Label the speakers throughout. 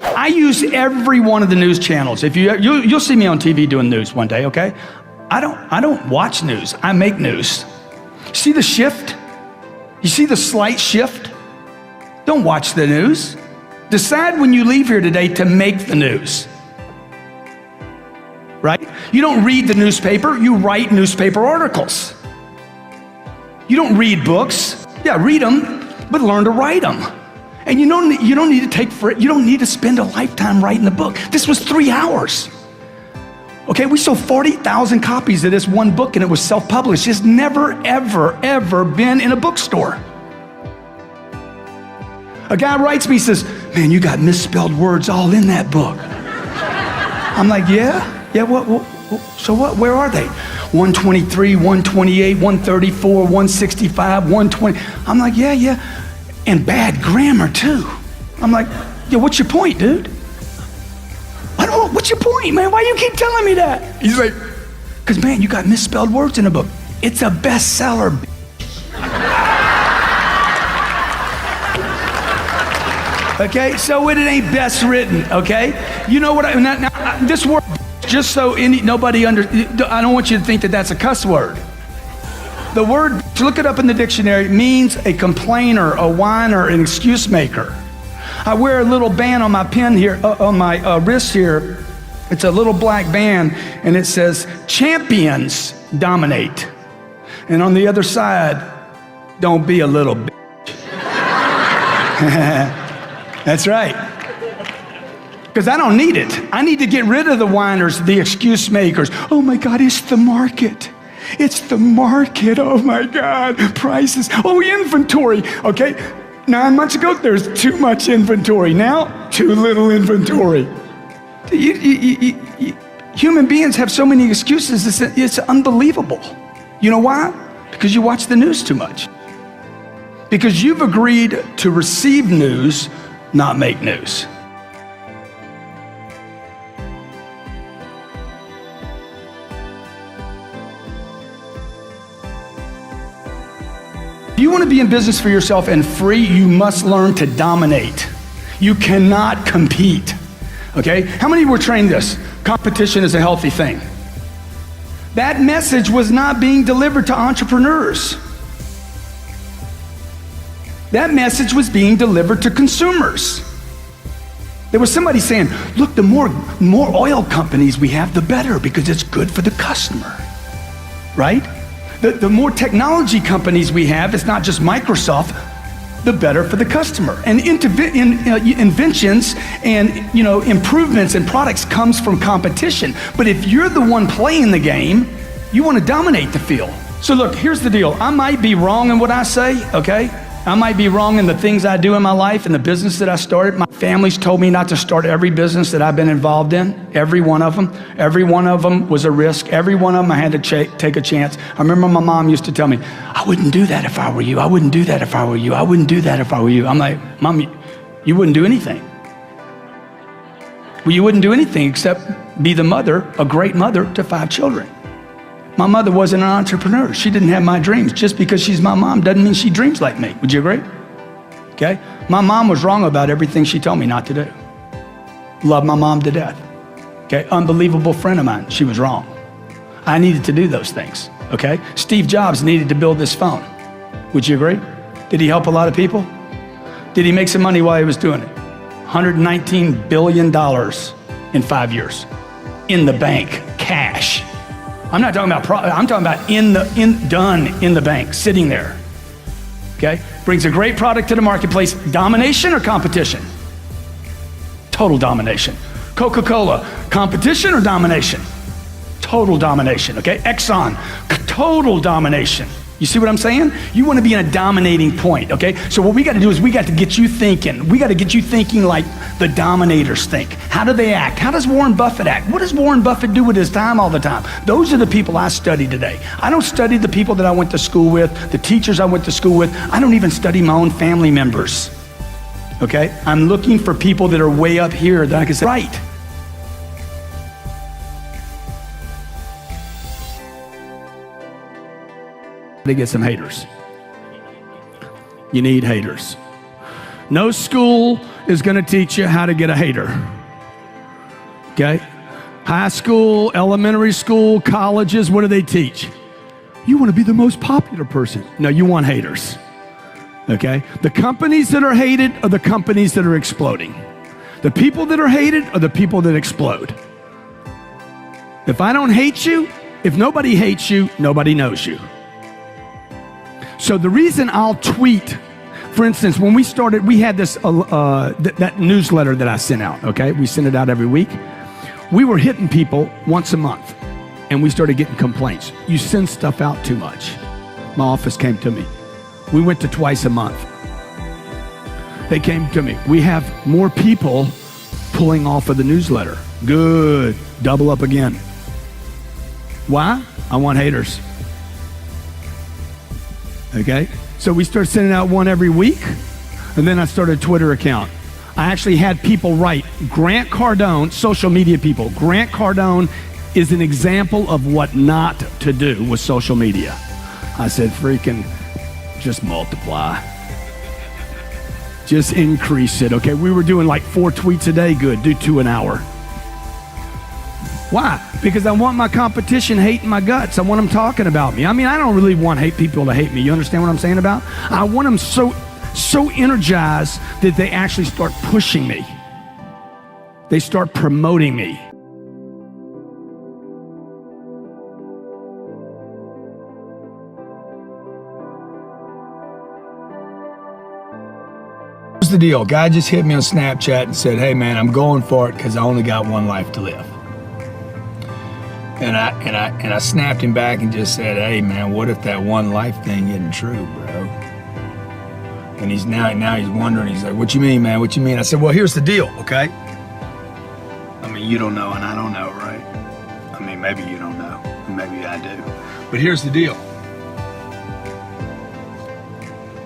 Speaker 1: I use every one of the news channels. If you'll see me on TV doing news one day, okay? I don't watch news. I make news. See the shift? You see the slight shift? Don't watch the news. Decide when you leave here today to make the news. Right? You don't read the newspaper, you write newspaper articles. You don't read books. Yeah, read them, but learn to write them. And you don't need to spend a lifetime writing the book. This was 3 hours. Okay, we sold 40,000 copies of this one book and it was self-published. It's never, ever, ever been in a bookstore. A guy writes me, says, man, you got misspelled words all in that book. I'm like, yeah, so what, where are they? 123, 128, 134, 165, 120. I'm like, yeah. And bad grammar too. I'm like, yeah, what's your point, dude? I don't know, what's your point, man? Why you keep telling me that? He's like, because man, you got misspelled words in a book. It's a bestseller. Okay, so it ain't best written, okay? You know what, now this word, just so nobody I don't want you to think that that's a cuss word. The word, look it up in the dictionary, means a complainer, a whiner, an excuse maker. I wear a little band on my pin here, on my wrist here. It's a little black band, and it says, champions dominate. And on the other side, don't be a little bitch. That's right. Because I don't need it. I need to get rid of the whiners, the excuse makers. Oh my God, it's the market. It's the market. Oh my God, prices. Oh, inventory. Okay, 9 months ago, there's too much inventory. Now, too little inventory. Human beings have so many excuses, it's unbelievable. You know why? Because you watch the news too much. Because you've agreed to receive news, not make news. If you want to be in business for yourself and free, you must learn to dominate. You cannot compete, okay? How many were trained this? Competition is a healthy thing. That message was not being delivered to entrepreneurs. That message was being delivered to consumers. There was somebody saying, look, the more oil companies we have, the better, because it's good for the customer, right? The more technology companies we have, it's not just Microsoft, the better for the customer. And inventions and improvements in products comes from competition. But if you're the one playing the game, you want to dominate the field. So look, here's the deal. I might be wrong in what I say, okay? I might be wrong in the things I do in my life and the business that I started. My family's told me not to start every business that I've been involved in, every one of them. Every one of them was a risk. Every one of them I had to take a chance. I remember my mom used to tell me, I wouldn't do that if I were you. I wouldn't do that if I were you. I wouldn't do that if I were you. I'm like, Mom, you wouldn't do anything. Well, you wouldn't do anything except be the mother, a great mother to 5 children. My mother wasn't an entrepreneur. She didn't have my dreams. Just because she's my mom doesn't mean she dreams like me. Would you agree? Okay? My mom was wrong about everything she told me not to do. Love my mom to death. Okay? Unbelievable friend of mine. She was wrong. I needed to do those things. Okay? Steve Jobs needed to build this phone. Would you agree? Did he help a lot of people? Did he make some money while he was doing it? $119 billion in 5 years. In the bank, cash. I'm not talking about I'm talking about done in the bank, sitting there. Okay? Brings a great product to the marketplace. Domination or competition? Total domination. Coca-Cola, competition or domination? Total domination, okay? Exxon, total domination. You see what I'm saying? You want to be in a dominating point, okay? So what we got to do is we got to get you thinking. We got to get you thinking like the dominators think. How do they act? How does Warren Buffett act? What does Warren Buffett do with his time all the time? Those are the people I study today. I don't study the people that I went to school with, the teachers I went to school with. I don't even study my own family members, okay? I'm looking for people that are way up here that I can say, right. To get some haters. You need haters. No school is going to teach you how to get a hater. Okay? High school, elementary school, colleges, what do they teach? You want to be the most popular person. No, you want haters. Okay? The companies that are hated are the companies that are exploding. The people that are hated are the people that explode. If I don't hate you, if nobody hates you, nobody knows you. So the reason I'll tweet, for instance, when we started, we had this that newsletter that I sent out, okay? We sent it out every week. We were hitting people once a month, and we started getting complaints. You send stuff out too much. My office came to me. We went to twice a month. They came to me. We have more people pulling off of the newsletter. Good. Double up again. Why? I want haters. Okay? So we started sending out one every week, and then I started a Twitter account. I actually had people write, Grant Cardone, social media people, Grant Cardone is an example of what not to do with social media. I said, freaking, just multiply. Just increase it, okay? We were doing like 4 tweets a day. Good, do 2 an hour. Why? Because I want my competition hating my guts. I want them talking about me. I mean, I don't really want people to hate me. You understand what I'm saying about? I want them so energized that they actually start pushing me. They start promoting me. Here's the deal. Guy just hit me on Snapchat and said, hey man, I'm going for it because I only got one life to live. And I snapped him back and just said, hey man, what if that one life thing isn't true, bro? And he's now he's wondering, he's like, what you mean, man? What you mean? I said, well, here's the deal, okay? I mean, you don't know and I don't know, right? I mean, maybe you don't know, and maybe I do. But here's the deal.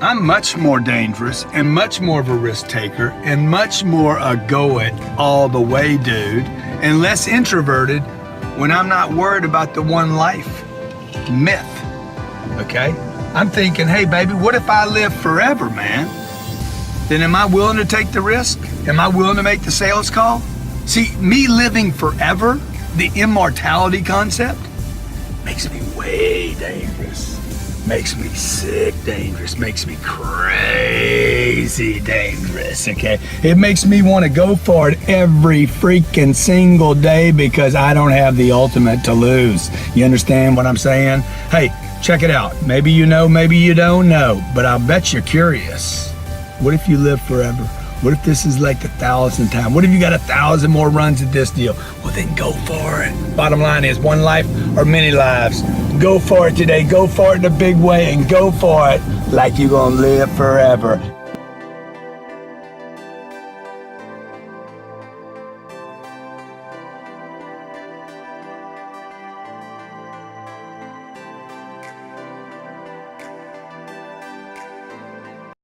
Speaker 1: I'm much more dangerous and much more of a risk taker and much more a go it all the way dude and less introverted when I'm not worried about the one life myth, okay? I'm thinking, hey baby, what if I live forever, man? Then am I willing to take the risk? Am I willing to make the sales call? See, me living forever, the immortality concept, makes me way dangerous. Makes me sick dangerous, makes me crazy dangerous, okay? It makes me want to go for it every freaking single day because I don't have the ultimate to lose. You understand what I'm saying? Hey, check it out. Maybe you know, maybe you don't know, but I'll bet you're curious. What if you live forever? What if this is like the 1,000th time? What if you got 1,000 more runs at this deal? Well, then go for it. Bottom line is one life or many lives. Go for it today. Go for it in a big way and go for it like you're gonna live forever.